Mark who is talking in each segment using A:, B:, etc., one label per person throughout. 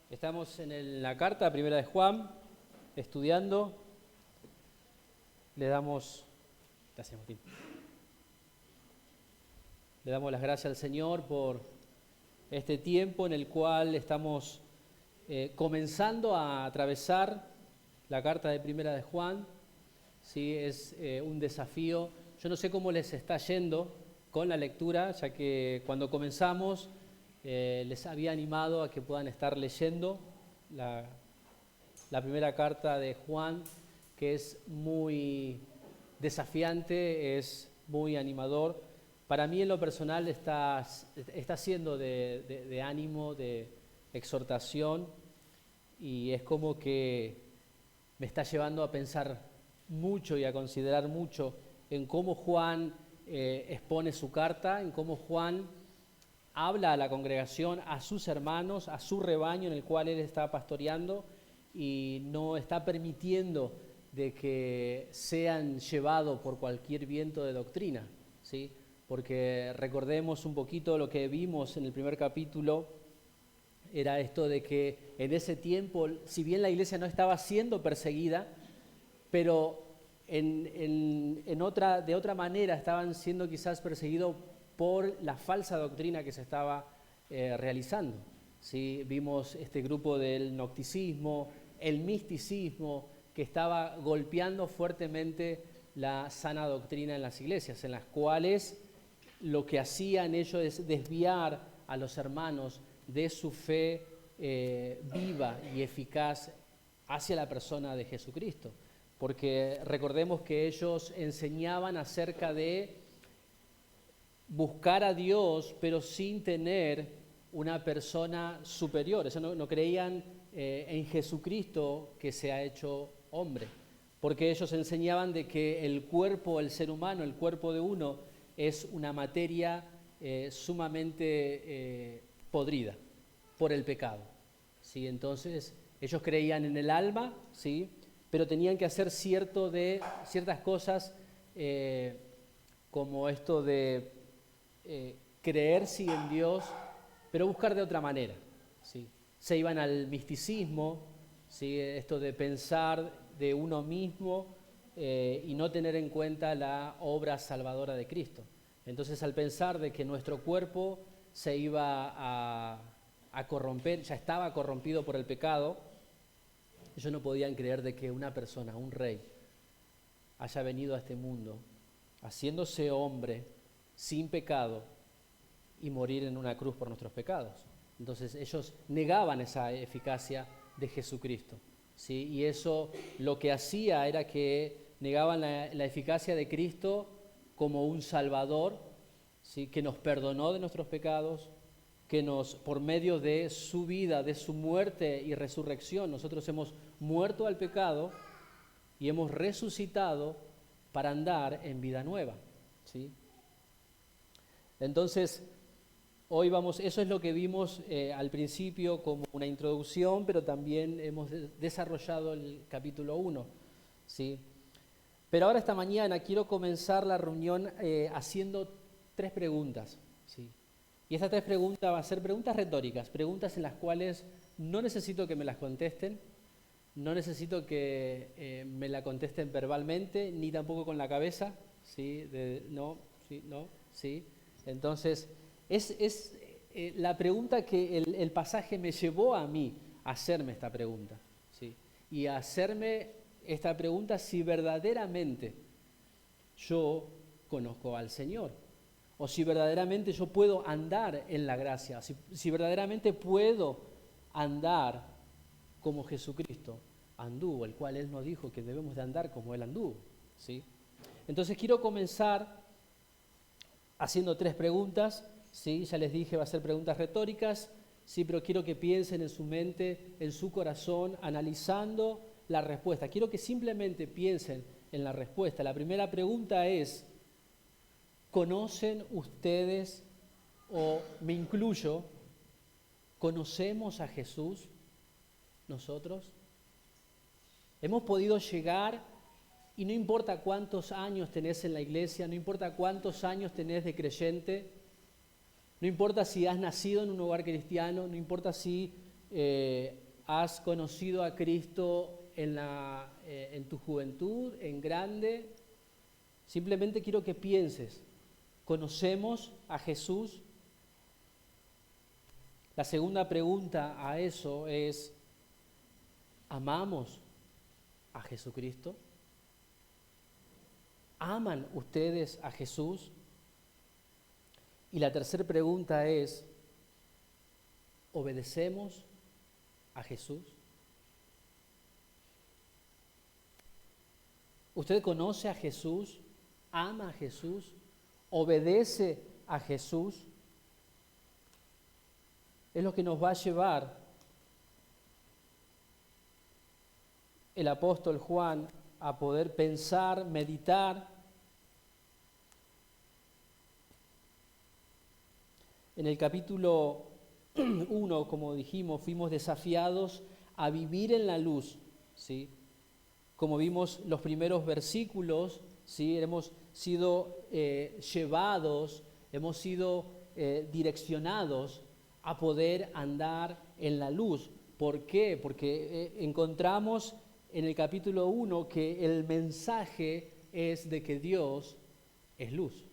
A: Estamos en la carta primera de Juan, estudiando. Le damos, gracias Martín, le damos las gracias al Señor por este tiempo en el cual estamos comenzando a atravesar la carta de primera de Juan. Sí, es un desafío. Yo no sé cómo les está yendo con la lectura, ya que cuando comenzamos les había animado a que puedan estar leyendo la primera carta de Juan, que es muy desafiante, es muy animador. Para mí en lo personal está siendo de ánimo, de exhortación, y es como que me está llevando a pensar mucho y a considerar mucho en cómo Juan expone su carta, en cómo Juan habla a la congregación, a sus hermanos, a su rebaño en el cual él está pastoreando, y no está permitiendo de que sean llevados por cualquier viento de doctrina, ¿sí? Porque recordemos un poquito lo que vimos en el primer capítulo, era esto de que en ese tiempo, si bien la iglesia no estaba siendo perseguida, pero de otra manera estaban siendo quizás perseguidos por la falsa doctrina que se estaba realizando. ¿Sí? Vimos este grupo del gnosticismo, el misticismo, que estaba golpeando fuertemente la sana doctrina en las iglesias, en las cuales lo que hacían ellos es desviar a los hermanos de su fe viva y eficaz hacia la persona de Jesucristo. Porque recordemos que ellos enseñaban acerca de buscar a Dios, pero sin tener una persona superior. Eso no creían en Jesucristo que se ha hecho hombre, porque ellos enseñaban de que el cuerpo, el ser humano, el cuerpo de uno es una materia sumamente podrida por el pecado, ¿sí? Entonces ellos creían en el alma, ¿sí? Pero tenían que hacer ciertas cosas como esto de creer sí en Dios, pero buscar de otra manera, ¿sí? Se iban al misticismo, ¿sí? Esto de pensar de uno mismo y no tener en cuenta la obra salvadora de Cristo. Entonces, al pensar de que nuestro cuerpo se iba a corromper, ya estaba corrompido por el pecado, ellos no podían creer de que una persona, un rey, haya venido a este mundo haciéndose hombre, sin pecado, y morir en una cruz por nuestros pecados. Entonces ellos negaban esa eficacia de Jesucristo, ¿sí? Y eso lo que hacía era que negaban la eficacia de Cristo como un Salvador, ¿sí? Que nos perdonó de nuestros pecados, que por medio de su vida, de su muerte y resurrección, nosotros hemos muerto al pecado y hemos resucitado para andar en vida nueva, ¿sí? Entonces, hoy eso es lo que vimos al principio como una introducción, pero también hemos desarrollado el capítulo 1, ¿sí? Pero ahora esta mañana quiero comenzar la reunión haciendo 3 preguntas, ¿sí? Y estas 3 preguntas van a ser preguntas retóricas, preguntas en las cuales no necesito que me las contesten, no necesito que me la contesten verbalmente, ni tampoco con la cabeza, ¿sí? No, sí, no, sí. Entonces, es la pregunta que el pasaje me llevó a mí a hacerme esta pregunta, ¿sí? Y a hacerme esta pregunta si verdaderamente yo conozco al Señor, o si verdaderamente yo puedo andar en la gracia, si verdaderamente puedo andar como Jesucristo anduvo, el cual Él nos dijo que debemos de andar como Él anduvo, ¿sí? Entonces quiero comenzar haciendo 3 preguntas, ¿sí? Ya les dije, va a ser preguntas retóricas, sí, pero quiero que piensen en su mente, en su corazón, analizando la respuesta. Quiero que simplemente piensen en la respuesta. La primera pregunta es: ¿conocen ustedes, o me incluyo, conocemos a Jesús nosotros? Hemos podido llegar, y no importa cuántos años tenés en la iglesia, no importa cuántos años tenés de creyente, no importa si has nacido en un hogar cristiano, no importa si has conocido a Cristo en tu juventud, en grande. Simplemente quiero que pienses, ¿conocemos a Jesús? La segunda pregunta a eso es, ¿amamos a Jesucristo? ¿Aman ustedes a Jesús? Y la tercera pregunta es, ¿obedecemos a Jesús? ¿Usted conoce a Jesús? ¿Ama a Jesús? ¿Obedece a Jesús? Es lo que nos va a llevar el apóstol Juan a poder pensar, meditar en el capítulo 1, como dijimos, fuimos desafiados a vivir en la luz, ¿sí? Como vimos los primeros versículos, ¿sí? Hemos sido llevados, hemos sido direccionados a poder andar en la luz. ¿Por qué? Porque encontramos en el capítulo 1 que el mensaje es de que Dios es luz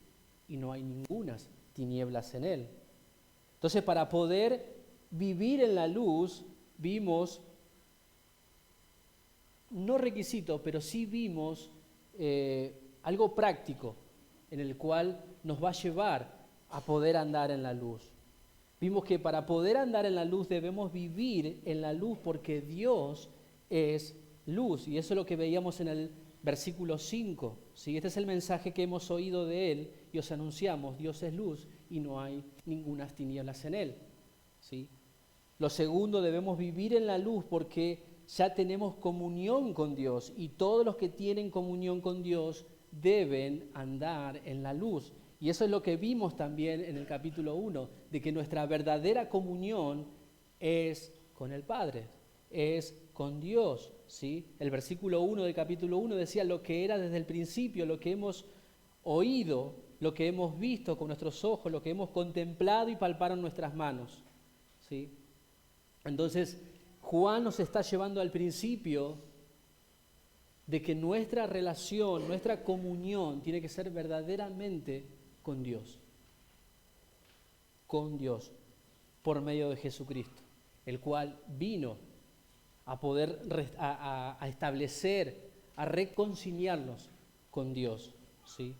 A: y no hay ningunas tinieblas en Él. Entonces, para poder vivir en la luz, vimos, no requisito, pero sí vimos algo práctico en el cual nos va a llevar a poder andar en la luz. Vimos que para poder andar en la luz debemos vivir en la luz porque Dios es luz. Y eso es lo que veíamos en el versículo 5. ¿Sí? Este es el mensaje que hemos oído de Él y os anunciamos, Dios es luz y no hay ningunas tinieblas en Él. ¿Sí? Lo segundo, debemos vivir en la luz porque ya tenemos comunión con Dios y todos los que tienen comunión con Dios deben andar en la luz. Y eso es lo que vimos también en el capítulo 1, de que nuestra verdadera comunión es con el Padre, es con Dios, ¿sí? El versículo 1 del capítulo 1 decía lo que era desde el principio, lo que hemos oído, lo que hemos visto con nuestros ojos, lo que hemos contemplado y palparon nuestras manos, ¿sí? Entonces, Juan nos está llevando al principio de que nuestra relación, nuestra comunión tiene que ser verdaderamente con Dios, por medio de Jesucristo, el cual vino a poder a establecer, a reconciliarnos con Dios, ¿sí?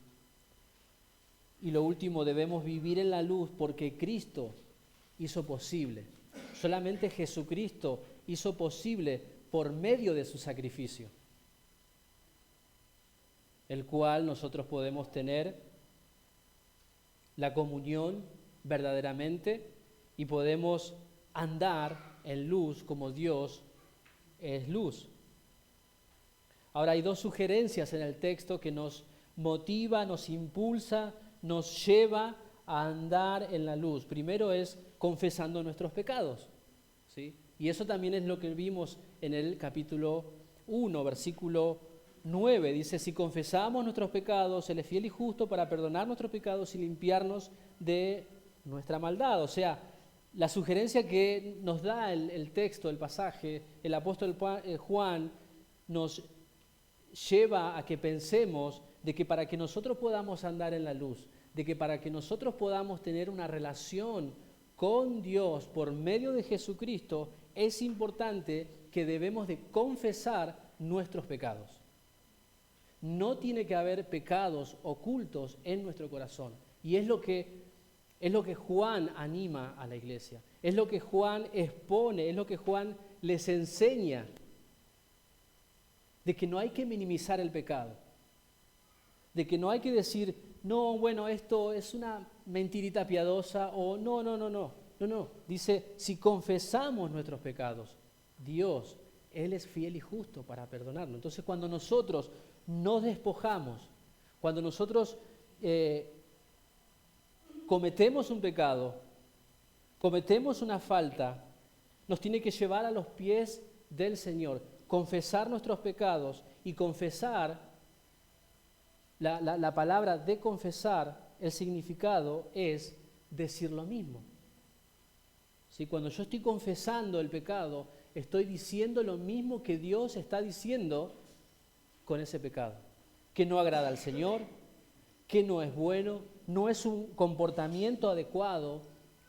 A: Y lo último, debemos vivir en la luz porque Cristo hizo posible. Solamente Jesucristo hizo posible por medio de su sacrificio, el cual nosotros podemos tener la comunión verdaderamente y podemos andar en luz como Dios es luz. Ahora hay dos sugerencias en el texto que nos motiva, nos impulsa, nos lleva a andar en la luz. Primero es confesando nuestros pecados, ¿sí? Y eso también es lo que vimos en el capítulo 1, versículo 9. Dice, si confesamos nuestros pecados, Él es fiel y justo para perdonar nuestros pecados y limpiarnos de nuestra maldad. O sea, la sugerencia que nos da el texto, el pasaje, el apóstol Juan nos lleva a que pensemos de que para que nosotros podamos andar en la luz, de que para que nosotros podamos tener una relación con Dios por medio de Jesucristo, es importante que debemos de confesar nuestros pecados. No tiene que haber pecados ocultos en nuestro corazón. Y es lo que Juan anima a la iglesia. Es lo que Juan expone, es lo que Juan les enseña. De que no hay que minimizar el pecado. De que no hay que decir, no, bueno, esto es una mentirita piadosa o no. Dice, si confesamos nuestros pecados, Dios, Él es fiel y justo para perdonarnos. Entonces, cuando nosotros nos despojamos, cuando nosotros cometemos un pecado, cometemos una falta, nos tiene que llevar a los pies del Señor, confesar nuestros pecados y confesar, la palabra de confesar, el significado es decir lo mismo. ¿Sí? Cuando yo estoy confesando el pecado, estoy diciendo lo mismo que Dios está diciendo con ese pecado, que no agrada al Señor, que no es bueno, no es un comportamiento adecuado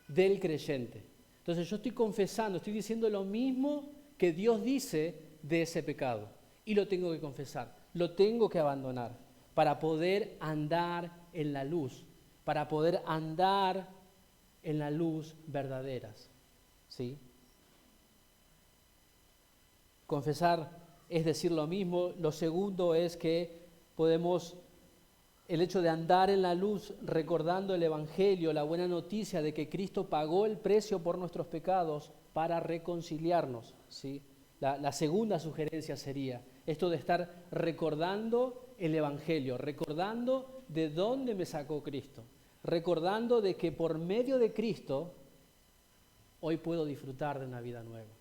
A: del creyente. Entonces yo estoy confesando, estoy diciendo lo mismo que Dios dice de ese pecado y lo tengo que confesar, lo tengo que abandonar para poder andar en la luz, para poder andar en la luz verdaderas, ¿sí? Confesar es decir lo mismo. Lo segundo es que podemos, el hecho de andar en la luz recordando el Evangelio, la buena noticia de que Cristo pagó el precio por nuestros pecados para reconciliarnos, ¿sí? La segunda sugerencia sería esto de estar recordando el Evangelio, recordando de dónde me sacó Cristo, recordando de que por medio de Cristo hoy puedo disfrutar de una vida nueva.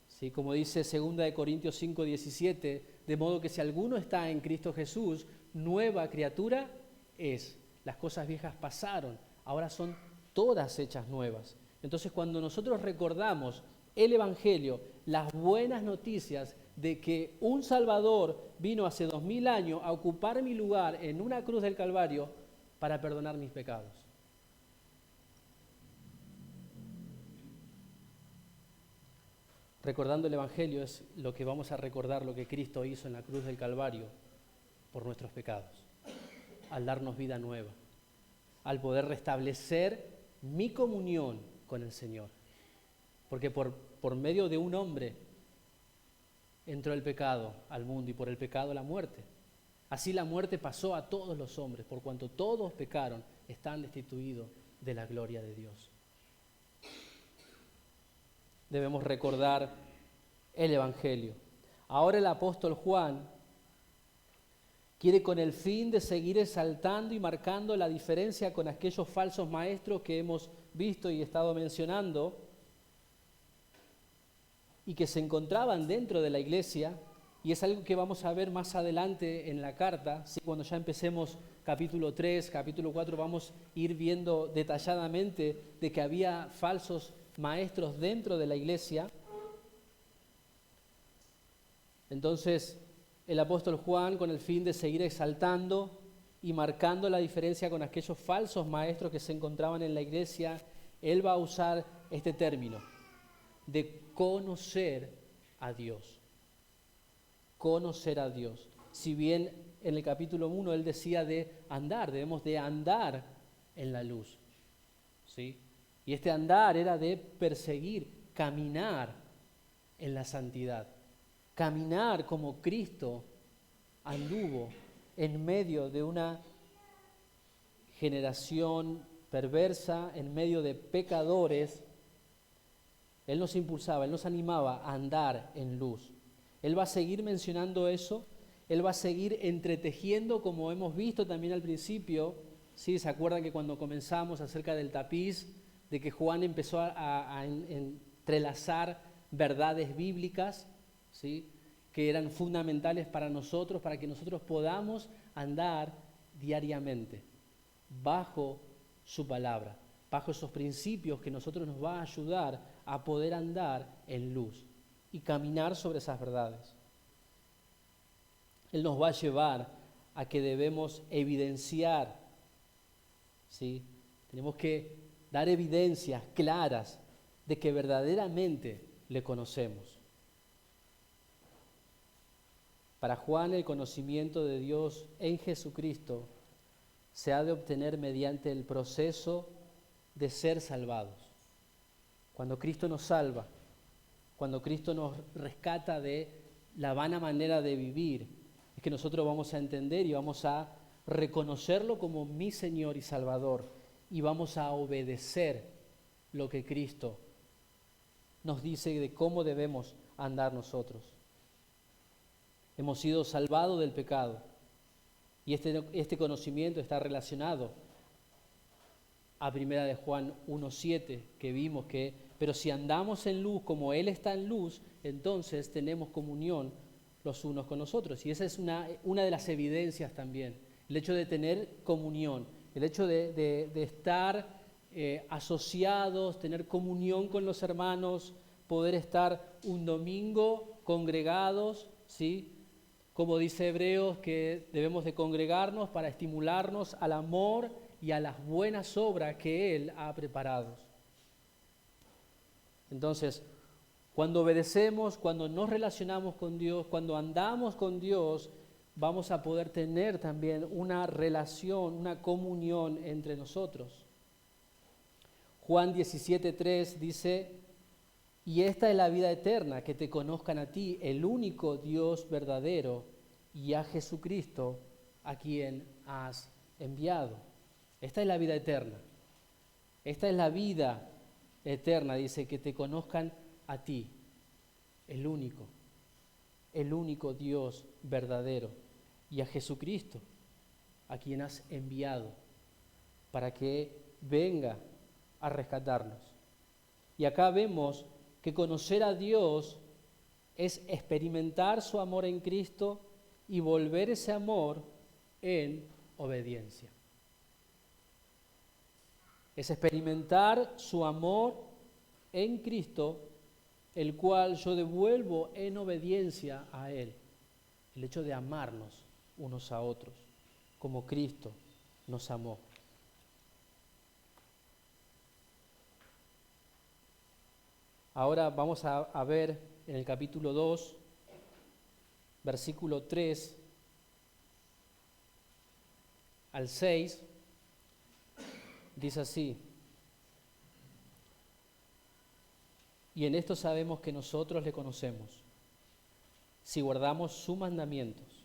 A: ¿Sí? Como dice 2 Corintios 5:17, de modo que si alguno está en Cristo Jesús, nueva criatura es. Las cosas viejas pasaron, ahora son todas hechas nuevas. Entonces, cuando nosotros recordamos el Evangelio, las buenas noticias de que un Salvador vino hace 2000 años a ocupar mi lugar en una cruz del Calvario para perdonar mis pecados. Recordando el Evangelio es lo que vamos a recordar, lo que Cristo hizo en la cruz del Calvario por nuestros pecados, al darnos vida nueva, al poder restablecer mi comunión con el Señor. Porque por medio de un hombre entró el pecado al mundo y por el pecado la muerte. Así la muerte pasó a todos los hombres, por cuanto todos pecaron, están destituidos de la gloria de Dios. Debemos recordar el Evangelio. Ahora el apóstol Juan quiere, con el fin de seguir exaltando y marcando la diferencia con aquellos falsos maestros que hemos visto y estado mencionando y que se encontraban dentro de la iglesia, y es algo que vamos a ver más adelante en la carta, ¿sí? Cuando ya empecemos capítulo 3, capítulo 4, vamos a ir viendo detalladamente de que había falsos maestros dentro de la iglesia. Entonces, el apóstol Juan, con el fin de seguir exaltando y marcando la diferencia con aquellos falsos maestros que se encontraban en la iglesia, él va a usar este término de conocer a Dios. Conocer a Dios. Si bien en el capítulo 1 él decía de andar, debemos de andar en la luz, ¿sí? Y este andar era de perseguir, caminar en la santidad, caminar como Cristo anduvo en medio de una generación perversa, en medio de pecadores. Él nos impulsaba, Él nos animaba a andar en luz. Él va a seguir mencionando eso, Él va a seguir entretejiendo, como hemos visto también al principio, ¿sí? ¿Se acuerdan que cuando comenzamos acerca del tapiz, de que Juan empezó a entrelazar verdades bíblicas, ¿sí? Que eran fundamentales para nosotros, para que nosotros podamos andar diariamente bajo su palabra, bajo esos principios que nosotros nos va a ayudar a poder andar en luz y caminar sobre esas verdades. Él nos va a llevar a que debemos evidenciar, ¿sí? Tenemos que dar evidencias claras de que verdaderamente le conocemos. Para Juan, el conocimiento de Dios en Jesucristo se ha de obtener mediante el proceso de ser salvados. Cuando Cristo nos salva, cuando Cristo nos rescata de la vana manera de vivir, es que nosotros vamos a entender y vamos a reconocerlo como mi Señor y Salvador, y vamos a obedecer lo que Cristo nos dice de cómo debemos andar nosotros. Hemos sido salvados del pecado, y este conocimiento está relacionado a 1 de Juan 1:7, que vimos que, pero si andamos en luz como Él está en luz, entonces tenemos comunión los unos con los otros. Y esa es una de las evidencias también, el hecho de tener comunión, el hecho de estar asociados, tener comunión con los hermanos, poder estar un domingo congregados, ¿sí? Como dice Hebreos, que debemos de congregarnos para estimularnos al amor y a las buenas obras que Él ha preparado. Entonces, cuando obedecemos, cuando nos relacionamos con Dios, cuando andamos con Dios, vamos a poder tener también una relación, una comunión entre nosotros. Juan 17:3 dice: y esta es la vida eterna, que te conozcan a ti, el único Dios verdadero, y a Jesucristo, a quien has enviado. Esta es la vida eterna. Esta es la vida eterna, dice, que te conozcan a ti, el único Dios verdadero, y a Jesucristo, a quien has enviado, para que venga a rescatarnos. Y acá vemos que conocer a Dios es experimentar su amor en Cristo y volver ese amor en obediencia. Es experimentar su amor en Cristo, el cual yo devuelvo en obediencia a Él. El hecho de amarnos unos a otros, como Cristo nos amó. Ahora vamos a ver en el capítulo 2, versículo 3 al 6, dice así: y en esto sabemos que nosotros le conocemos, si guardamos sus mandamientos.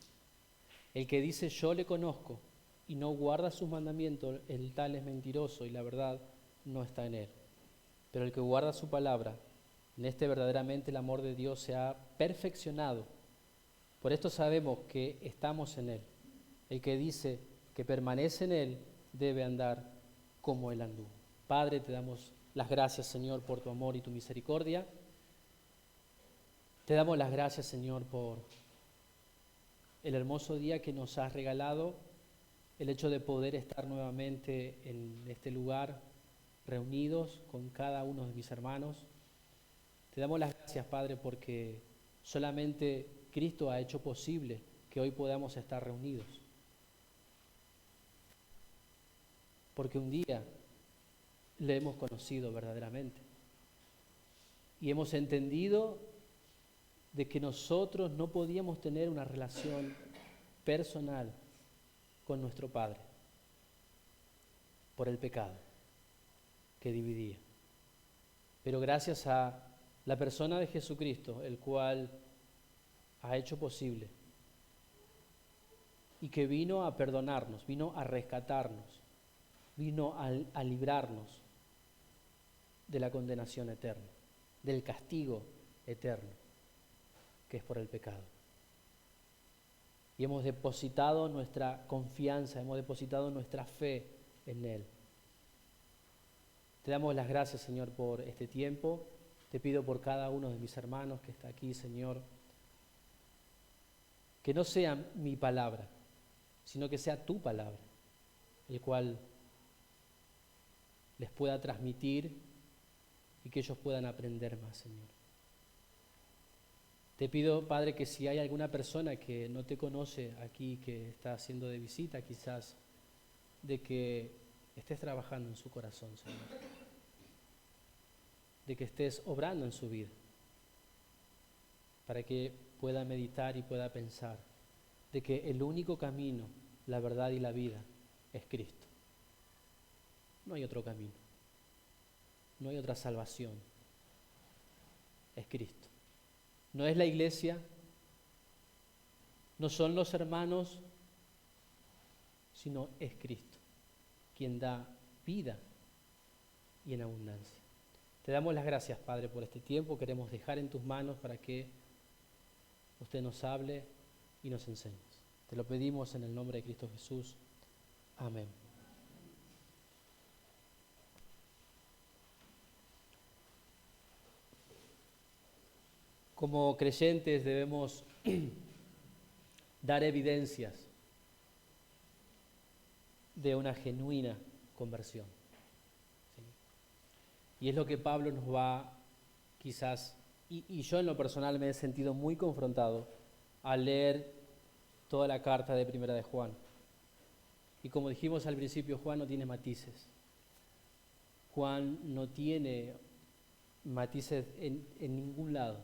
A: El que dice yo le conozco y no guarda sus mandamientos, el tal es mentiroso y la verdad no está en él. Pero el que guarda su palabra, en este verdaderamente el amor de Dios se ha perfeccionado. Por esto sabemos que estamos en Él. El que dice que permanece en Él debe andar como Él anduvo. Padre, te damos las gracias, Señor, por tu amor y tu misericordia. Te damos las gracias, Señor, por el hermoso día que nos has regalado, el hecho de poder estar nuevamente en este lugar, reunidos con cada uno de mis hermanos. Te damos las gracias, Padre, porque solamente Cristo ha hecho posible que hoy podamos estar reunidos. Porque un día le hemos conocido verdaderamente y hemos entendido de que nosotros no podíamos tener una relación personal con nuestro Padre por el pecado que dividía. Pero gracias a la persona de Jesucristo, el cual ha hecho posible y que vino a perdonarnos, vino a rescatarnos, vino a librarnos de la condenación eterna, del castigo eterno, que es por el pecado. Y hemos depositado nuestra confianza, hemos depositado nuestra fe en Él. Te damos las gracias, Señor, por este tiempo. Te pido por cada uno de mis hermanos que está aquí, Señor, que no sea mi palabra, sino que sea tu palabra, el cual les pueda transmitir y que ellos puedan aprender más, Señor. Te pido, Padre, que si hay alguna persona que no te conoce aquí, que está haciendo de visita quizás, de que estés trabajando en su corazón, Señor, de que estés obrando en su vida, para que pueda meditar y pueda pensar de que el único camino, la verdad y la vida es Cristo. No hay otro camino, no hay otra salvación, es Cristo. No es la iglesia, no son los hermanos, sino es Cristo, quien da vida y en abundancia. Te damos las gracias, Padre, por este tiempo. Queremos dejar en tus manos para que usted nos hable y nos enseñe. Te lo pedimos en el nombre de Cristo Jesús. Amén. Como creyentes debemos dar evidencias de una genuina conversión. ¿Sí? Y es lo que Pablo nos va quizás, y yo en lo personal me he sentido muy confrontado al leer toda la carta de Primera de Juan. Y como dijimos al principio, Juan no tiene matices. Juan no tiene matices en ningún lado.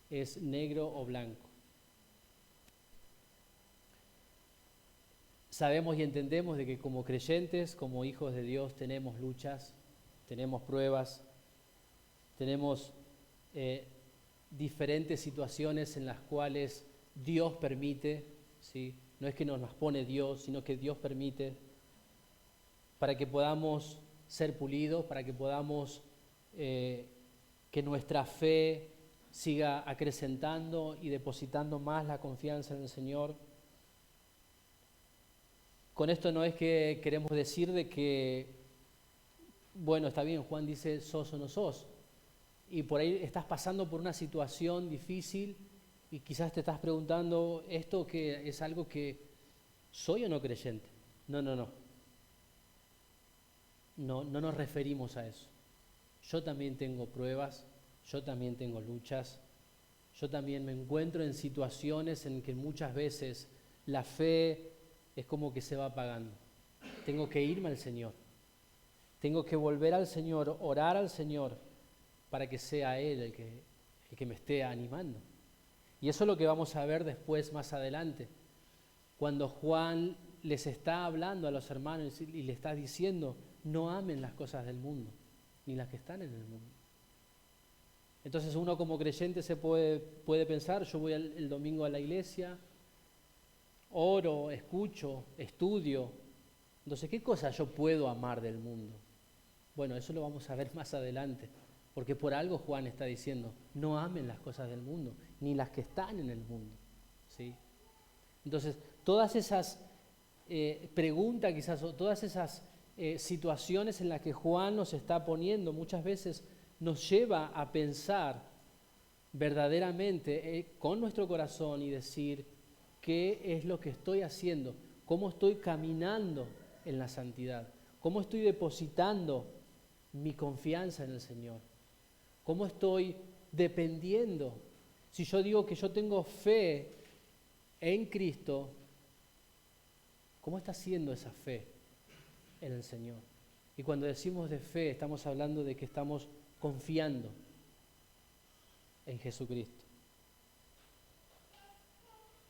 A: Es negro o blanco. Sabemos y entendemos de que como creyentes, como hijos de Dios, tenemos luchas, tenemos pruebas, tenemos diferentes situaciones en las cuales Dios permite, ¿sí? No es que nos las pone Dios, sino que Dios permite para que podamos ser pulidos, para que podamos que nuestra fe siga acrecentando y depositando más la confianza en el Señor. Con esto no es que queremos decir de que, bueno, está bien, Juan dice sos o no sos, y por ahí estás pasando por una situación difícil y quizás te estás preguntando, ¿esto que es algo que soy o no creyente? No nos referimos a eso. Yo también tengo pruebas, yo también tengo luchas, yo también me encuentro en situaciones en que muchas veces la fe es como que se va apagando. Tengo que irme al Señor, tengo que volver al Señor, orar al Señor para que sea Él el que me esté animando. Y eso es lo que vamos a ver después, más adelante, cuando Juan les está hablando a los hermanos y le está diciendo, no amen las cosas del mundo, ni las que están en el mundo. Entonces uno como creyente se puede pensar, yo voy el domingo a la iglesia, oro, escucho, estudio. Entonces, ¿qué cosa yo puedo amar del mundo? Bueno, eso lo vamos a ver más adelante, porque por algo Juan está diciendo, no amen las cosas del mundo, ni las que están en el mundo, ¿sí? Entonces, todas esas preguntas quizás, o todas esas situaciones en las que Juan nos está poniendo, muchas veces nos lleva a pensar verdaderamente con nuestro corazón y decir, ¿qué es lo que estoy haciendo? ¿Cómo estoy caminando en la santidad? ¿Cómo estoy depositando mi confianza en el Señor? ¿Cómo estoy dependiendo? Si yo digo que yo tengo fe en Cristo, ¿cómo está siendo esa fe en el Señor? Y cuando decimos de fe, estamos hablando de que estamos confiando en Jesucristo.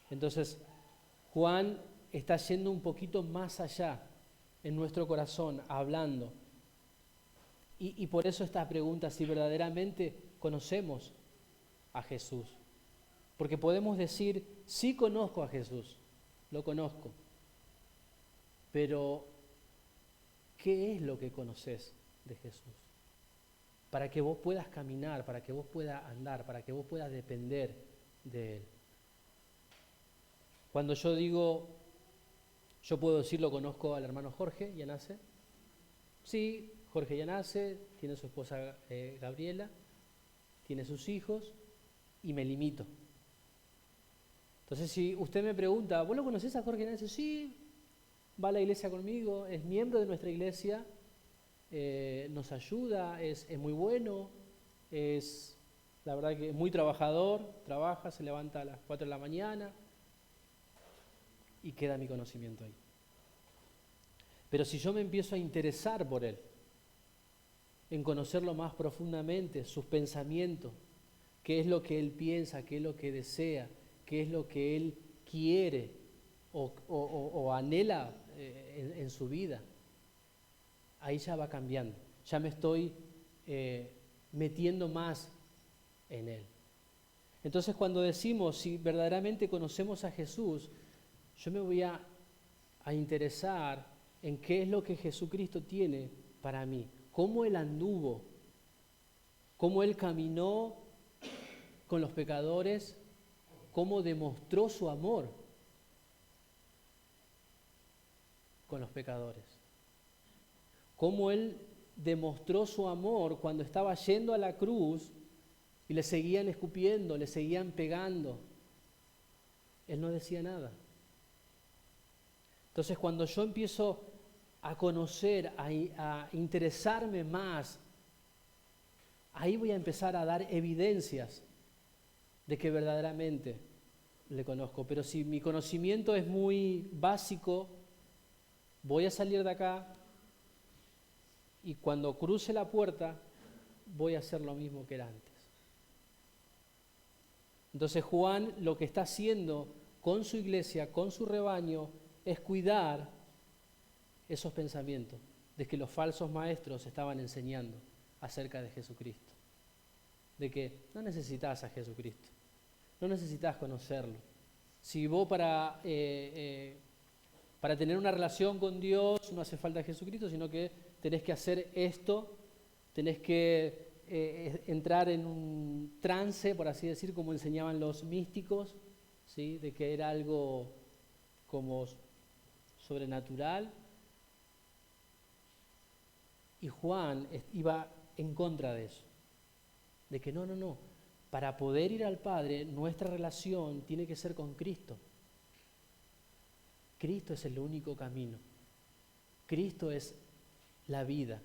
A: Entonces, Juan está yendo un poquito más allá en nuestro corazón, hablando. Y por eso esta pregunta, si verdaderamente conocemos a Jesús. Porque podemos decir, sí conozco a Jesús, lo conozco. Pero, ¿qué es lo que conoces de Jesús? Para que vos puedas caminar, para que vos puedas andar, para que vos puedas depender de Él. Cuando yo digo, yo puedo decir, lo conozco al hermano Jorge Yanace. Sí, Jorge Yanace, tiene su esposa Gabriela, tiene sus hijos, y me limito. Entonces, si usted me pregunta, ¿vos lo conocés a Jorge Yanace? Sí, va a la iglesia conmigo, es miembro de nuestra iglesia, nos ayuda, es muy bueno, es la verdad que es muy trabajador, trabaja, se levanta a las 4 de la mañana y queda mi conocimiento ahí. Pero si yo me empiezo a interesar por él, en conocerlo más profundamente, sus pensamientos, qué es lo que él piensa, qué es lo que desea, qué es lo que él quiere o anhela en su vida, ahí ya va cambiando, ya me estoy metiendo más en él. Entonces cuando decimos, si verdaderamente conocemos a Jesús, yo me voy a interesar en qué es lo que Jesucristo tiene para mí, cómo Él anduvo, cómo Él caminó con los pecadores, cómo demostró su amor con los pecadores, cómo Él demostró su amor cuando estaba yendo a la cruz y le seguían escupiendo, le seguían pegando. Él no decía nada. Entonces, cuando yo empiezo a conocer, a interesarme más ahí voy a empezar a dar evidencias de que verdaderamente le conozco. Pero si mi conocimiento es muy básico, voy a salir de acá y cuando cruce la puerta voy a hacer lo mismo que era antes. Entonces Juan lo que está haciendo con su iglesia, con su rebaño, es cuidar esos pensamientos de que los falsos maestros estaban enseñando acerca de Jesucristo. De que no necesitas a Jesucristo, no necesitas conocerlo. Si vos para tener una relación con Dios no hace falta Jesucristo, sino que tenés que hacer esto, tenés que entrar en un trance, por así decir, como enseñaban los místicos, ¿sí? De que era algo como sobrenatural. Y Juan iba en contra de eso, de que no, para poder ir al Padre, nuestra relación tiene que ser con Cristo. Cristo es el único camino. Cristo es la vida.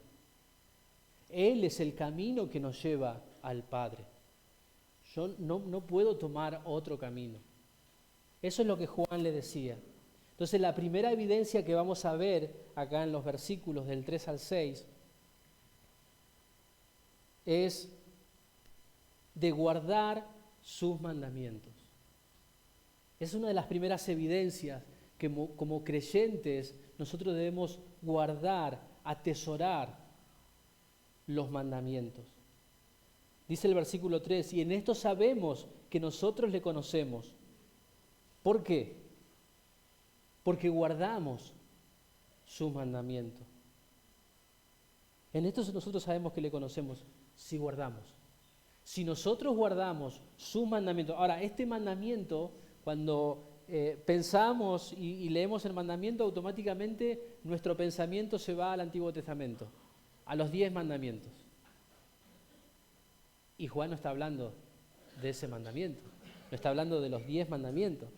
A: Él es el camino que nos lleva al Padre. Yo no puedo tomar otro camino. Eso es lo que Juan le decía. Entonces, la primera evidencia que vamos a ver acá en los versículos del 3 al 6 es de guardar sus mandamientos. Es una de las primeras evidencias que como creyentes nosotros debemos guardar, atesorar los mandamientos. Dice el versículo 3, y en esto sabemos que nosotros le conocemos. ¿Por qué? Porque guardamos sus mandamientos. En esto nosotros sabemos que le conocemos si guardamos. Si nosotros guardamos sus mandamientos. Ahora, este mandamiento, cuando pensamos y leemos el mandamiento, automáticamente nuestro pensamiento se va al Antiguo Testamento, a los 10 mandamientos. Y Juan no está hablando de ese mandamiento, no está hablando de los 10 mandamientos.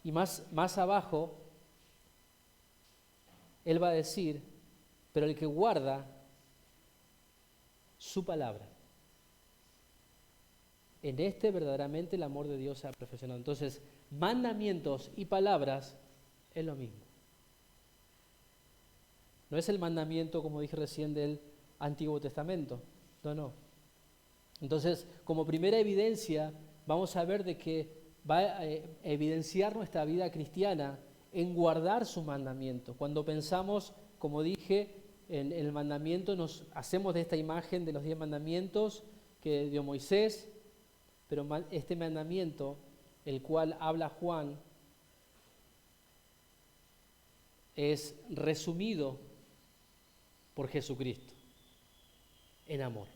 A: Y más abajo, él va a decir, pero el que guarda su palabra, en este verdaderamente el amor de Dios se ha perfeccionado. Entonces, mandamientos y palabras es lo mismo. No es el mandamiento, como dije recién, del Antiguo Testamento. No. Entonces, como primera evidencia, vamos a ver de que va a evidenciar nuestra vida cristiana en guardar su mandamiento. Cuando pensamos, como dije, en el mandamiento, nos hacemos de esta imagen de los 10 mandamientos que dio Moisés, pero este mandamiento, el cual habla Juan, es resumido por Jesucristo en amor.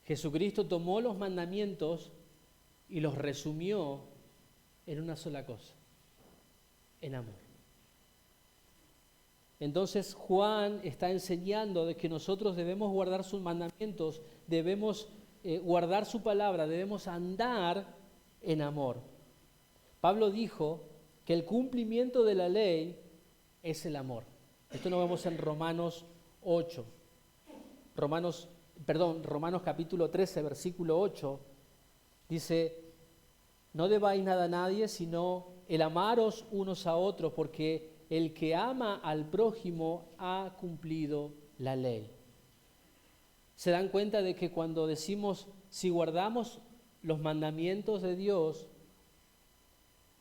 A: Jesucristo tomó los mandamientos y los resumió en una sola cosa, en amor. Entonces Juan está enseñando de que nosotros debemos guardar sus mandamientos, debemos guardar su palabra, debemos andar en amor. Pablo dijo que el cumplimiento de la ley es el amor. Esto lo vemos en Romanos 8. Romanos capítulo 13, versículo 8, dice, no debáis nada a nadie, sino el amaros unos a otros, porque el que ama al prójimo ha cumplido la ley. ¿Se dan cuenta de que cuando decimos, si guardamos los mandamientos de Dios,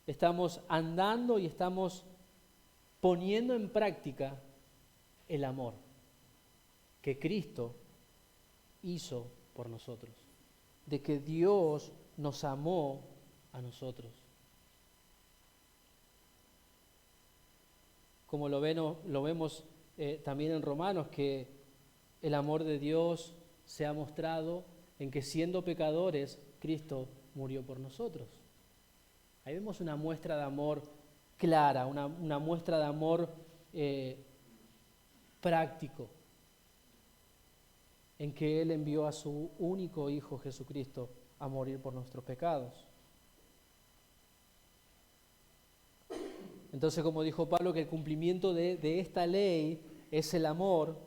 A: estamos andando y estamos poniendo en práctica el amor que Cristo hizo por nosotros, de que Dios nos amó a nosotros? Como lo vemos también en Romanos, que el amor de Dios se ha mostrado en que siendo pecadores, Cristo murió por nosotros. Ahí vemos una muestra de amor clara, una muestra de amor práctico, en que Él envió a su único Hijo Jesucristo a morir por nuestros pecados. Entonces, como dijo Pablo, que el cumplimiento de esta ley es el amor,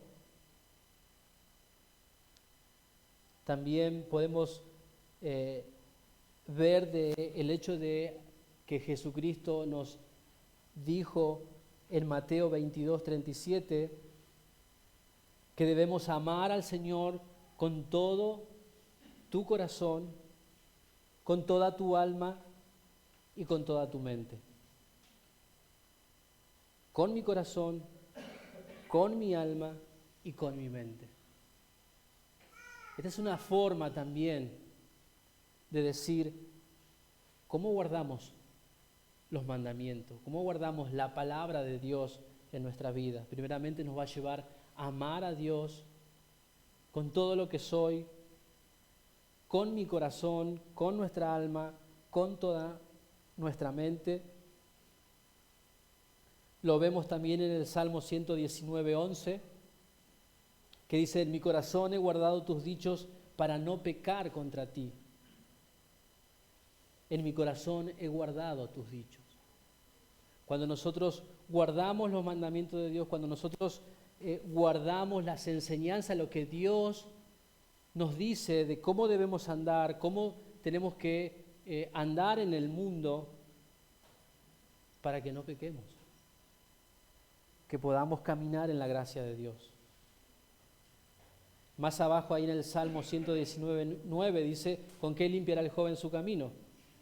A: también podemos ver el hecho de que Jesucristo nos dijo en Mateo 22:37 que debemos amar al Señor con todo tu corazón, con toda tu alma y con toda tu mente. Con mi corazón, con mi alma y con mi mente. Esta es una forma también de decir cómo guardamos los mandamientos, cómo guardamos la palabra de Dios en nuestra vida. Primeramente nos va a llevar a amar a Dios con todo lo que soy, con mi corazón, con nuestra alma, con toda nuestra mente. Lo vemos también en el Salmo 119:11, que dice: en mi corazón he guardado tus dichos para no pecar contra ti. En mi corazón he guardado tus dichos. Cuando nosotros guardamos los mandamientos de Dios, cuando nosotros guardamos las enseñanzas, lo que Dios nos dice de cómo debemos andar, cómo tenemos que andar en el mundo para que no pequemos, que podamos caminar en la gracia de Dios. Más abajo, ahí en el Salmo 119:9 dice: ¿con qué limpiará el joven su camino?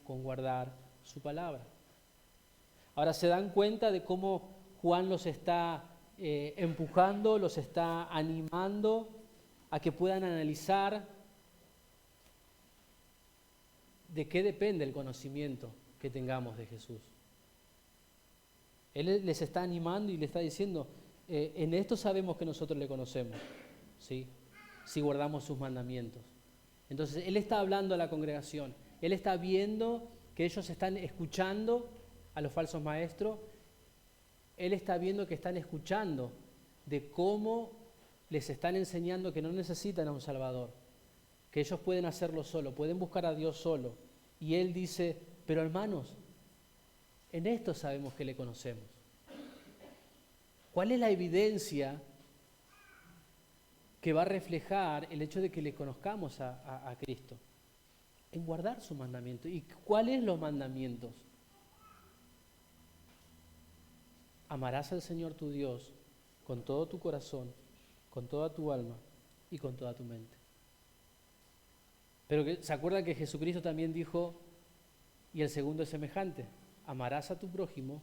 A: Con guardar su palabra. Ahora, ¿se dan cuenta de cómo Juan los está empujando, los está animando a que puedan analizar de qué depende el conocimiento que tengamos de Jesús? Él les está animando y les está diciendo, en esto sabemos que nosotros le conocemos, ¿sí? Si guardamos sus mandamientos. Entonces, Él está hablando a la congregación, Él está viendo que ellos están escuchando a los falsos maestros, Él está viendo que están escuchando de cómo les están enseñando que no necesitan a un Salvador, que ellos pueden hacerlo solo, pueden buscar a Dios solo. Y Él dice, pero hermanos, en esto sabemos que le conocemos. ¿Cuál es la evidencia que va a reflejar el hecho de que le conozcamos a Cristo? En guardar su mandamiento. ¿Y cuáles los mandamientos? Amarás al Señor tu Dios con todo tu corazón, con toda tu alma y con toda tu mente. Pero ¿se acuerdan que Jesucristo también dijo, y el segundo es semejante? Amarás a tu prójimo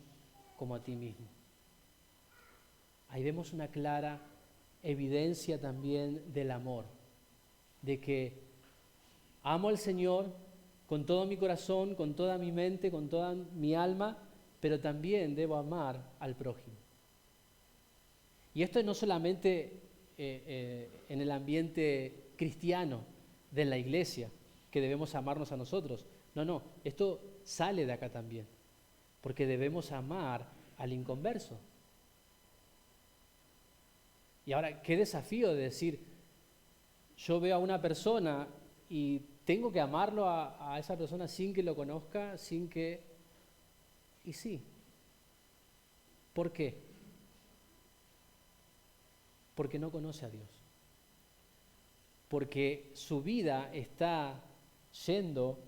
A: como a ti mismo. Ahí vemos una clara evidencia también del amor, de que amo al Señor con todo mi corazón, con toda mi mente, con toda mi alma, pero también debo amar al prójimo. Y esto no solamente en el ambiente cristiano de la iglesia, que debemos amarnos a nosotros. No, esto sale de acá también, porque debemos amar al inconverso. Y ahora, qué desafío de decir, yo veo a una persona y tengo que amarlo a esa persona sin que lo conozca, sin que... Y sí. ¿Por qué? Porque no conoce a Dios. Porque su vida está yendo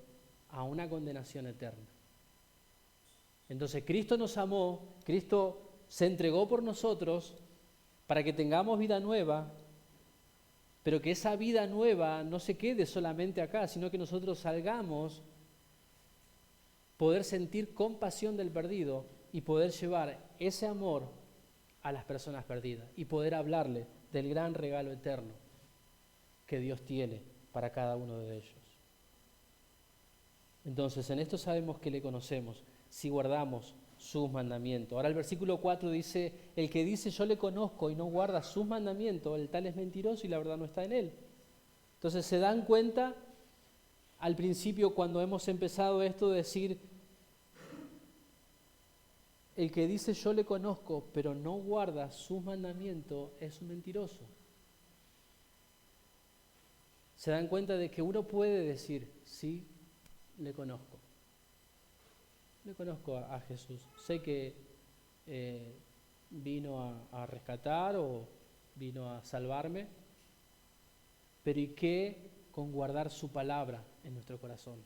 A: a una condenación eterna. Entonces, Cristo nos amó, Cristo se entregó por nosotros para que tengamos vida nueva, pero que esa vida nueva no se quede solamente acá, sino que nosotros salgamos, poder sentir compasión del perdido y poder llevar ese amor a las personas perdidas y poder hablarle del gran regalo eterno que Dios tiene para cada uno de ellos. Entonces, en esto sabemos que le conocemos, si guardamos sus mandamientos. Ahora el versículo 4 dice, el que dice yo le conozco y no guarda sus mandamientos, el tal es mentiroso y la verdad no está en él. Entonces, ¿se dan cuenta al principio cuando hemos empezado esto de decir, el que dice yo le conozco pero no guarda sus mandamientos es un mentiroso? Se dan cuenta de que uno puede decir, sí, le conozco. Le conozco a Jesús. Sé que vino a rescatar o vino a salvarme, pero ¿y qué con guardar su palabra en nuestro corazón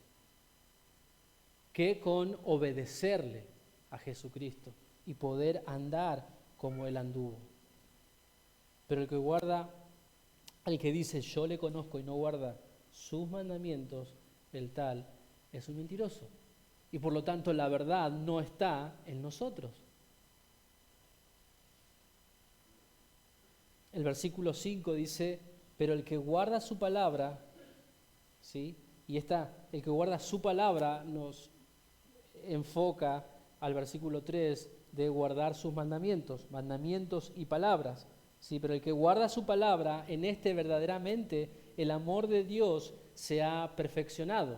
A: que con obedecerle a Jesucristo y poder andar como Él anduvo. Pero el que dice yo le conozco y no guarda sus mandamientos, el tal es un mentiroso. Y por lo tanto la verdad no está en nosotros. El versículo 5 dice, pero el que guarda su palabra, ¿sí? Y el que guarda su palabra nos enfoca al versículo 3 de guardar sus mandamientos y palabras. Sí, pero el que guarda su palabra, en este verdaderamente el amor de Dios se ha perfeccionado.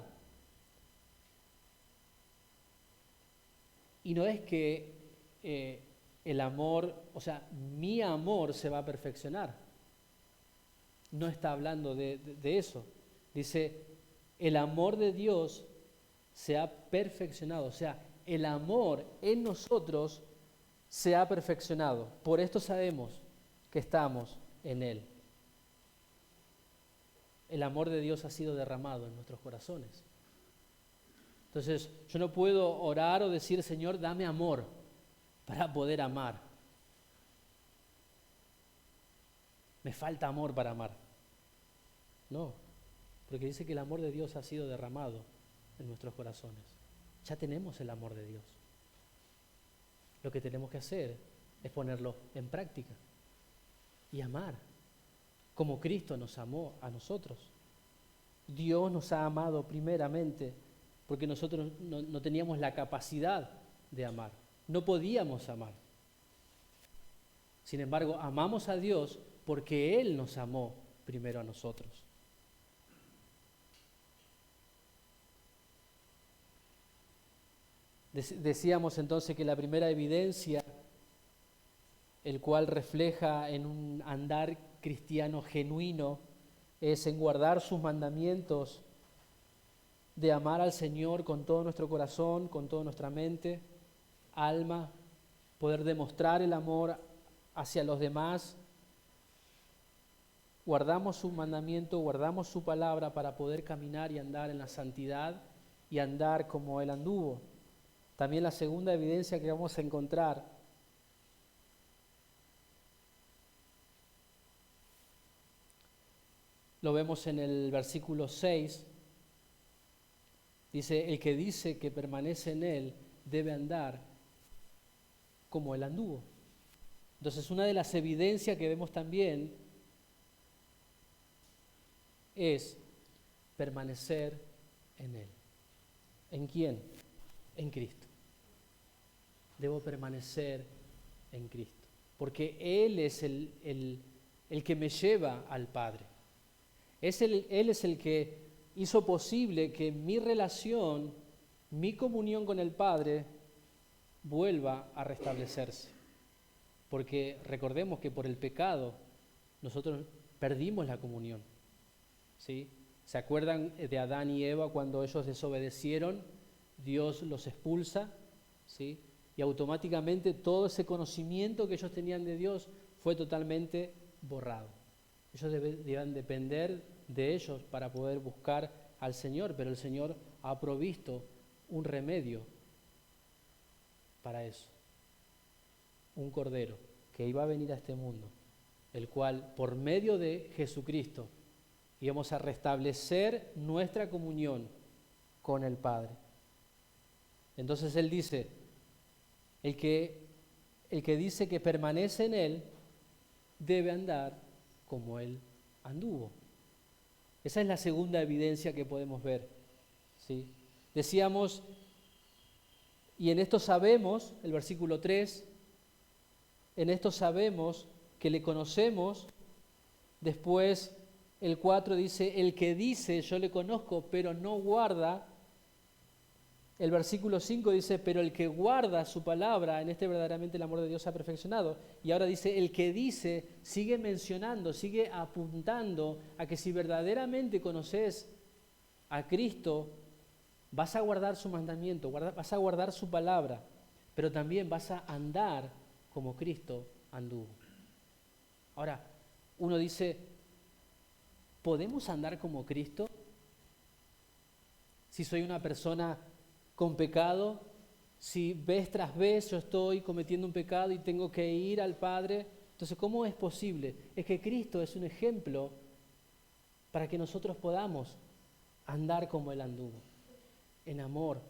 A: Y no es que el amor, o sea, mi amor se va a perfeccionar. No está hablando de eso. Dice, el amor de Dios se ha perfeccionado. O sea, el amor en nosotros se ha perfeccionado. Por esto sabemos que estamos en Él. El amor de Dios ha sido derramado en nuestros corazones. Entonces, yo no puedo orar o decir, Señor, dame amor para poder amar. Me falta amor para amar. No, porque dice que el amor de Dios ha sido derramado en nuestros corazones. Ya tenemos el amor de Dios. Lo que tenemos que hacer es ponerlo en práctica y amar como Cristo nos amó a nosotros. Dios nos ha amado primeramente porque nosotros no teníamos la capacidad de amar, no podíamos amar. Sin embargo, amamos a Dios porque Él nos amó primero a nosotros. Decíamos entonces que la primera evidencia, el cual refleja en un andar cristiano genuino, es en guardar sus mandamientos, de amar al Señor con todo nuestro corazón, con toda nuestra mente, alma, poder demostrar el amor hacia los demás. Guardamos su mandamiento, guardamos su palabra para poder caminar y andar en la santidad y andar como Él anduvo. También la segunda evidencia que vamos a encontrar lo vemos en el versículo 6. Dice, el que dice que permanece en Él debe andar como Él anduvo. Entonces, una de las evidencias que vemos también es permanecer en Él. ¿En quién? En Cristo. Debo permanecer en Cristo, porque Él es el que me lleva al Padre. Él es el que hizo posible que mi relación, mi comunión con el Padre vuelva a restablecerse. Porque recordemos que por el pecado nosotros perdimos la comunión. ¿Sí? ¿Se acuerdan de Adán y Eva cuando ellos desobedecieron? Dios los expulsa, ¿sí? Y automáticamente todo ese conocimiento que ellos tenían de Dios fue totalmente borrado. Ellos debían depender de ellos para poder buscar al Señor, pero el Señor ha provisto un remedio para eso. Un cordero que iba a venir a este mundo, el cual por medio de Jesucristo íbamos a restablecer nuestra comunión con el Padre. Entonces Él dice, el que dice que permanece en Él debe andar como Él anduvo. Esa es la segunda evidencia que podemos ver, ¿sí? Decíamos, y en esto sabemos, el versículo 3, en esto sabemos que le conocemos. Después el 4 dice, el que dice yo le conozco pero no guarda. El versículo 5 dice, pero el que guarda su palabra, en este verdaderamente el amor de Dios se ha perfeccionado. Y ahora dice, el que dice, sigue mencionando, sigue apuntando a que si verdaderamente conoces a Cristo, vas a guardar su mandamiento, vas a guardar su palabra, pero también vas a andar como Cristo anduvo. Ahora, uno dice, ¿podemos andar como Cristo? Si soy una persona con pecado, si vez tras vez yo estoy cometiendo un pecado y tengo que ir al Padre, entonces ¿cómo es posible? Es que Cristo es un ejemplo para que nosotros podamos andar como Él anduvo, en amor.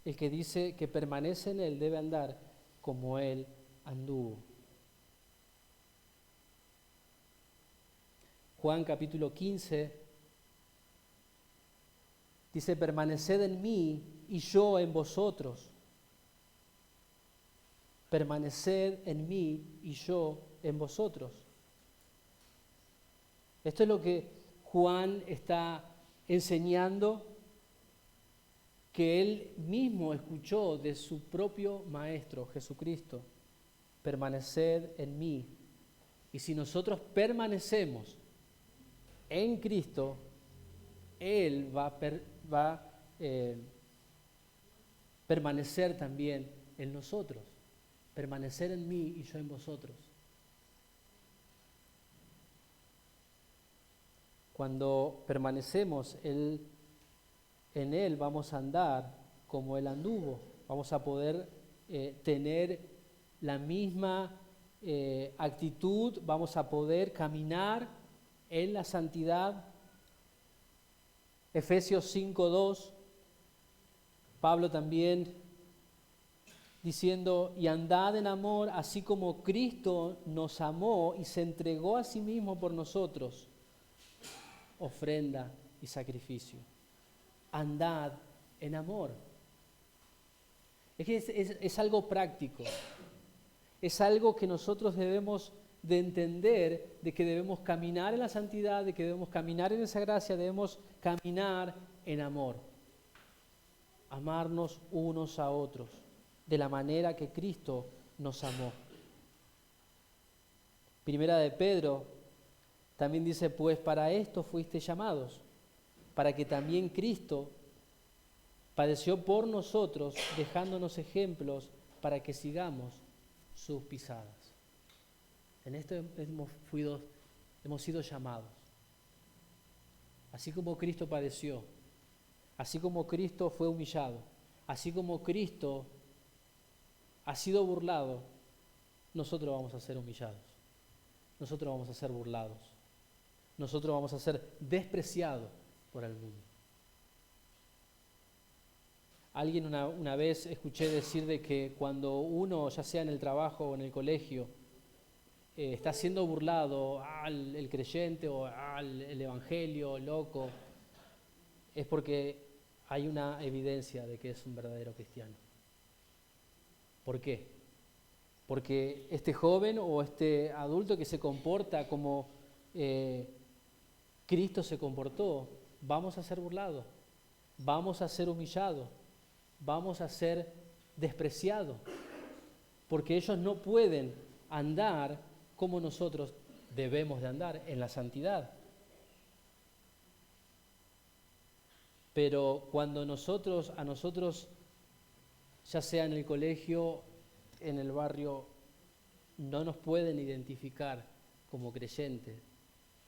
A: El que dice que permanece en Él debe andar como Él anduvo. Juan capítulo 15 dice, permaneced en mí y yo en vosotros. Permaneced en mí y yo en vosotros. Esto es lo que Juan está enseñando, que él mismo escuchó de su propio Maestro, Jesucristo. Permaneced en mí. Y si nosotros permanecemos en Cristo, Él va a permanecer también en nosotros. Permanecer en mí y yo en vosotros. Cuando permanecemos en Él, vamos a andar como Él anduvo. Vamos a poder tener la misma actitud, vamos a poder caminar en la santidad. Efesios 5:2, Pablo también diciendo, y andad en amor, así como Cristo nos amó y se entregó a sí mismo por nosotros, ofrenda y sacrificio. Andad en amor. Es que es algo práctico, es algo que nosotros debemos de entender, de que debemos caminar en la santidad, de que debemos caminar en esa gracia, debemos caminar en amor. Amarnos unos a otros, de la manera que Cristo nos amó. Primera de Pedro también dice, pues para esto fuiste llamados, para que también Cristo padeció por nosotros, dejándonos ejemplos para que sigamos sus pisadas. En esto hemos sido llamados. Así como Cristo padeció, así como Cristo fue humillado, así como Cristo ha sido burlado, nosotros vamos a ser humillados, nosotros vamos a ser burlados, nosotros vamos a ser despreciados por el mundo. Alguien una vez escuché decir de que cuando uno, ya sea en el trabajo o en el colegio, está siendo burlado, el creyente o el evangelio, loco, es porque hay una evidencia de que es un verdadero cristiano. ¿Por qué? Porque este joven o este adulto que se comporta como Cristo se comportó, vamos a ser burlados, vamos a ser humillados, vamos a ser despreciados, porque ellos no pueden andar como nosotros debemos de andar en la santidad. Pero cuando a nosotros, ya sea en el colegio, en el barrio, no nos pueden identificar como creyentes,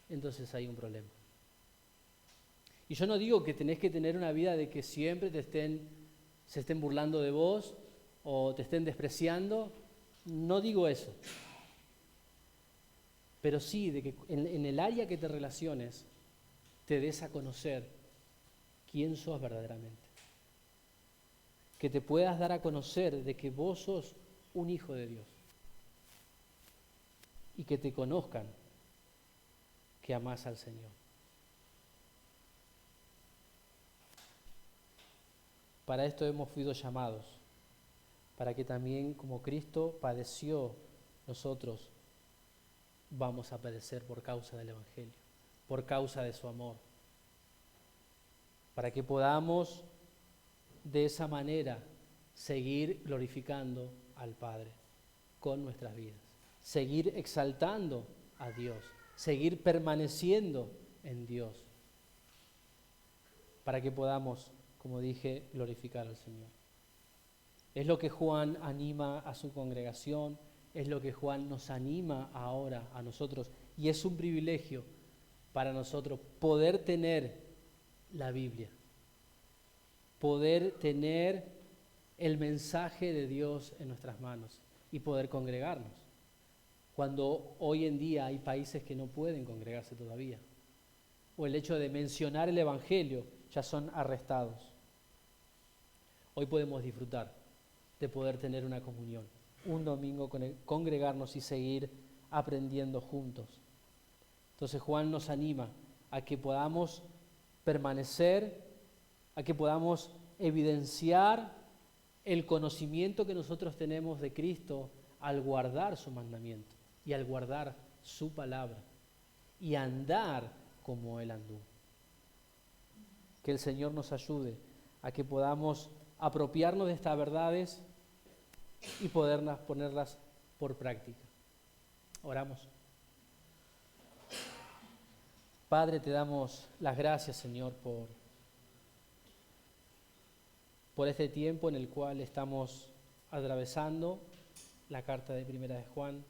A: entonces hay un problema. Y yo no digo que tenés que tener una vida de que siempre se estén burlando de vos o te estén despreciando, no digo eso. Pero sí de que en el área que te relaciones te des a conocer quién sos verdaderamente. Que te puedas dar a conocer de que vos sos un hijo de Dios. Y que te conozcan que amás al Señor. Para esto hemos sido llamados, para que también como Cristo padeció, nosotros vamos a padecer por causa del Evangelio, por causa de su amor, para que podamos de esa manera seguir glorificando al Padre con nuestras vidas, seguir exaltando a Dios, seguir permaneciendo en Dios, para que podamos, como dije, glorificar al Señor. Es lo que Juan anima a su congregación, es lo que Juan nos anima ahora a nosotros. Y es un privilegio para nosotros poder tener la Biblia, poder tener el mensaje de Dios en nuestras manos y poder congregarnos, cuando hoy en día hay países que no pueden congregarse todavía, o el hecho de mencionar el Evangelio ya son arrestados. Hoy podemos disfrutar de poder tener una comunión, un domingo congregarnos y seguir aprendiendo juntos. Entonces Juan nos anima a que podamos permanecer, a que podamos evidenciar el conocimiento que nosotros tenemos de Cristo al guardar su mandamiento y al guardar su palabra y andar como Él anduvo. Que el Señor nos ayude a que podamos apropiarnos de estas verdades y ponerlas por práctica. Oramos. Padre, te damos las gracias, Señor, por este tiempo en el cual estamos atravesando la carta de Primera de Juan.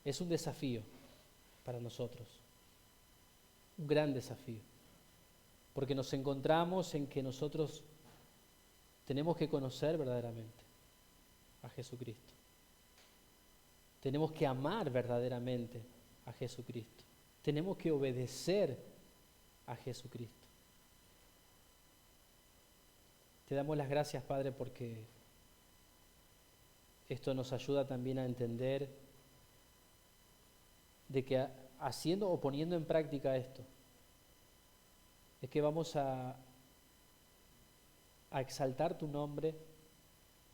A: Es un desafío para nosotros, un gran desafío, porque nos encontramos en que nosotros tenemos que conocer verdaderamente a Jesucristo. Tenemos que amar verdaderamente a Jesucristo. Tenemos que obedecer a Jesucristo. Te damos las gracias, Padre, porque esto nos ayuda también a entender de que haciendo o poniendo en práctica esto, es que vamos a exaltar tu nombre,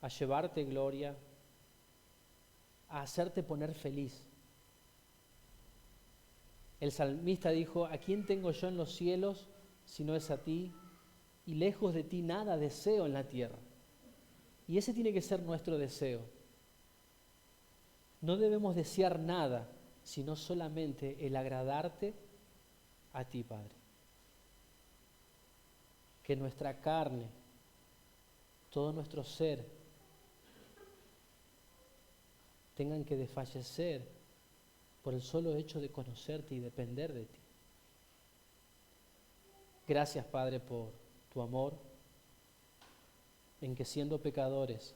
A: a llevarte gloria, a hacerte poner feliz. El salmista dijo: ¿a quién tengo yo en los cielos si no es a ti? Y lejos de ti nada deseo en la tierra. Y ese tiene que ser nuestro deseo. No debemos desear nada, sino solamente el agradarte a ti, Padre. Que nuestra carne, todo nuestro ser, tengan que desfallecer por el solo hecho de conocerte y depender de ti. Gracias, Padre, por tu amor, en que siendo pecadores,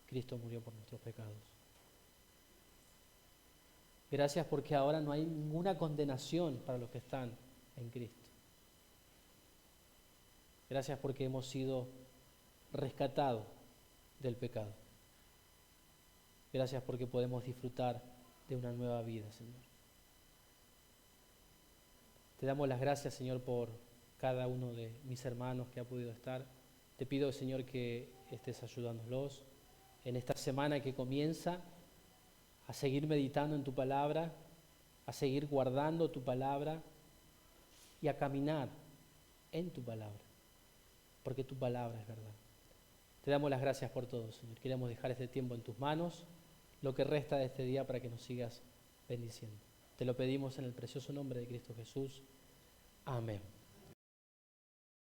A: Cristo murió por nuestros pecados. Gracias porque ahora no hay ninguna condenación para los que están en Cristo. Gracias porque hemos sido rescatados del pecado. Gracias porque podemos disfrutar de una nueva vida, Señor. Te damos las gracias, Señor, por cada uno de mis hermanos que ha podido estar. Te pido, Señor, que estés ayudándolos en esta semana que comienza, a seguir meditando en tu palabra, a seguir guardando tu palabra y a caminar en tu palabra, porque tu palabra es verdad. Te damos las gracias por todo, Señor. Queremos dejar este tiempo en tus manos, lo que resta de este día, para que nos sigas bendiciendo. Te lo pedimos en el precioso nombre de Cristo Jesús. Amén.